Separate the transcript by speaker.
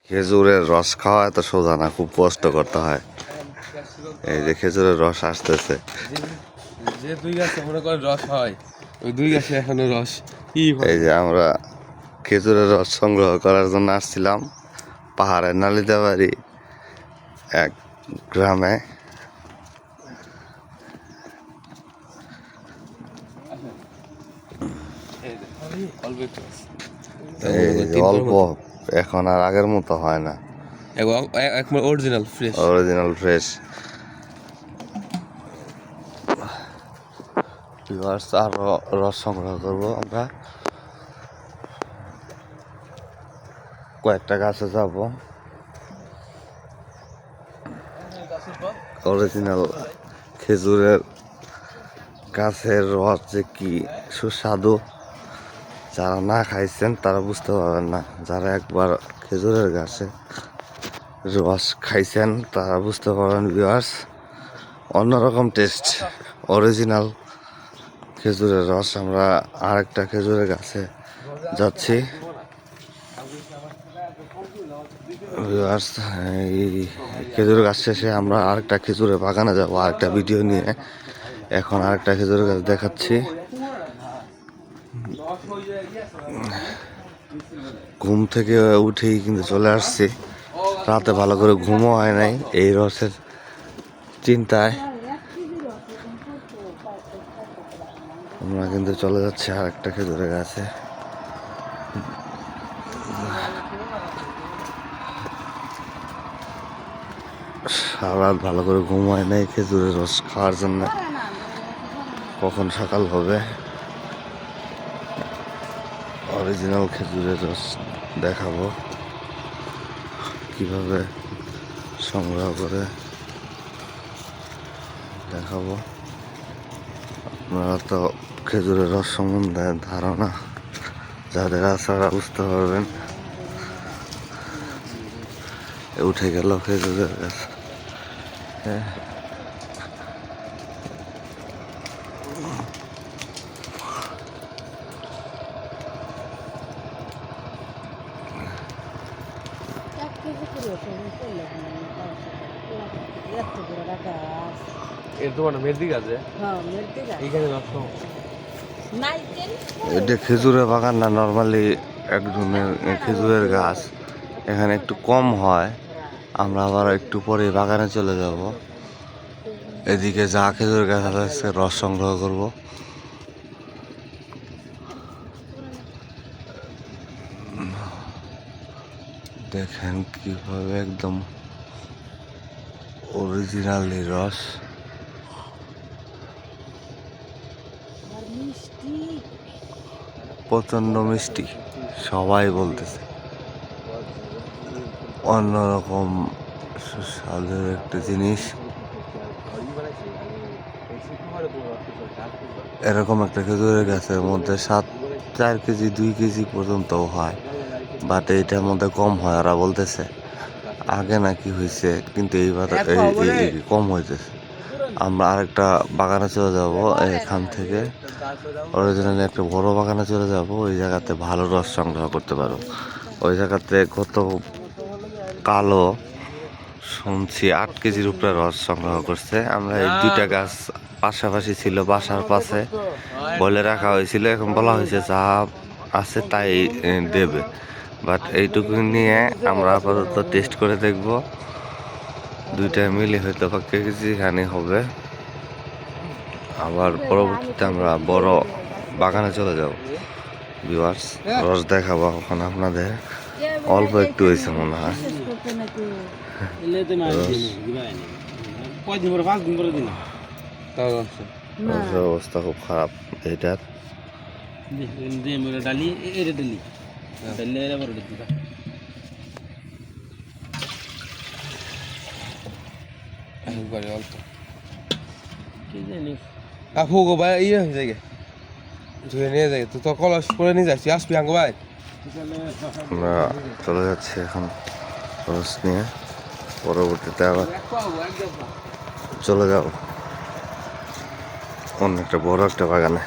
Speaker 1: খেজুরের রস খাওয়া এত সোজা না, খুব কষ্ট করতে হয়। এই যে খেজুরের রস আসতেছে,
Speaker 2: যে দুই গাছে মনে করেন রস হয়, ওই দুই গাছে এখনো রস
Speaker 1: এই যে আমরা খেজুরের রস সংগ্রহ করার জন্য আসছিলাম পাহাড়ের নালিতাবাড়ি এক গ্রামে। অল্প, এখন আর আগের মতো হয় না, অরিজিনাল ফ্রেশ। আরো রস সংগ্রহ করবো আমরা, কয়েকটা গাছে যাবো। অরিজিনাল খেজুরের গাছের রস যে কি সুস্বাদু, যারা না খাইছেন তারা বুঝতে পারবেন না। যারা একবার খেজুরের গাছে রস খাইছেন তারা বুঝতে পারবেন ভিউয়ার্স, অন্যরকম টেস্ট। অরিজিনাল খেজুরের রস। আমরা আরেকটা খেজুরের গাছে যাচ্ছি ভিউয়ার্স। এই খেজুর গাছ শেষে আমরা আরেকটা খেজুরের বাগানে যাবো আরেকটা ভিডিও নিয়ে। এখন আরেকটা খেজুরের গাছ দেখাচ্ছি। ঘুম থেকে উঠেই কিন্তু চলে আসছি, রাতে ভালো করে ঘুমও হয় নাই এই রসের চিন্তায়। আমরা কিন্তু চলে যাচ্ছি আরেকটা খেজুরের গাছে। সারা রাত ভালো করে ঘুম হয় নাই খেজুরের রস খাওয়ার জন্য। কখন সকাল হবে অরিজিনাল খেজুরের রস দেখাবো কিভাবে সংগ্রহ করে দেখাবো। আপনারা তো খেজুরের রস সম্বন্ধে ধারণা যাদের আছে তারা বুঝতে পারবেন। উঠে গেল খেজুরের গাছ। এটা খেজুরের বাগান না, নর্মালি এক ধরনের খেজুরের গাছ। এখানে একটু কম হয়। আমরা আবার একটু পরে বাগানে চলে যাব। এদিকে যা খেজুরের গাছ আছে রস সংগ্রহ করব। দেখেন কিভাবে একদম অরিজিনালি রস, প্রচন্ড মিষ্টি। সবাই বলতেছে অন্যরকম সুস্বাদু একটা জিনিস। এরকম একটা খেজুরের গাছের মধ্যে 4 কেজি 2 কেজি পর্যন্ত হয়, বাট এইটার মধ্যে কম হয়। ওরা বলতেছে আগে নাকি হয়েছে, কিন্তু এইবার কম হইতেছে। আমরা আরেকটা বাগানে চলে যাব, এখান থেকে অরিজিনালি একটা বড় বাগানে চলে যাব। ওই জায়গাতে ভালো রস সংগ্রহ করতে পারো। ওই জায়গাতে কত কালো শুনছি 8 কেজির উপরে রস সংগ্রহ করছে। আমরা এই 2টা গাছ পাশাপাশি ছিল, বাসার পাশে বলে রাখা হয়েছিল। এখন বলা হয়েছে যা আছে তাই দেবে, বাট এইটুকু নিয়ে আমরা আপাতত টেস্ট করে দেখব। 2টা মিলে হয়তো বা কেজি খানি হবে। আবার পরবর্তীতে আমরা বড় বাগানে চলে যাব ভিউয়ার্স। রস দেখাবো এখন আপনাদের। অল্প একটু হয়েছে মনে হয়। অবস্থা খুব খারাপ এইটার।
Speaker 2: আপু গো ভাই ইয়ে হয়ে যায়, ধুয়ে নিয়ে যায় তো তোর কলস করে নিয়ে যাচ্ছি, আসবি আঙ্গো ভাই।
Speaker 1: আমরা চলে যাচ্ছি এখন রস নিয়ে, পরবর্তীতে আবার চলে যাব অন্য একটা বড় একটা বাগানে।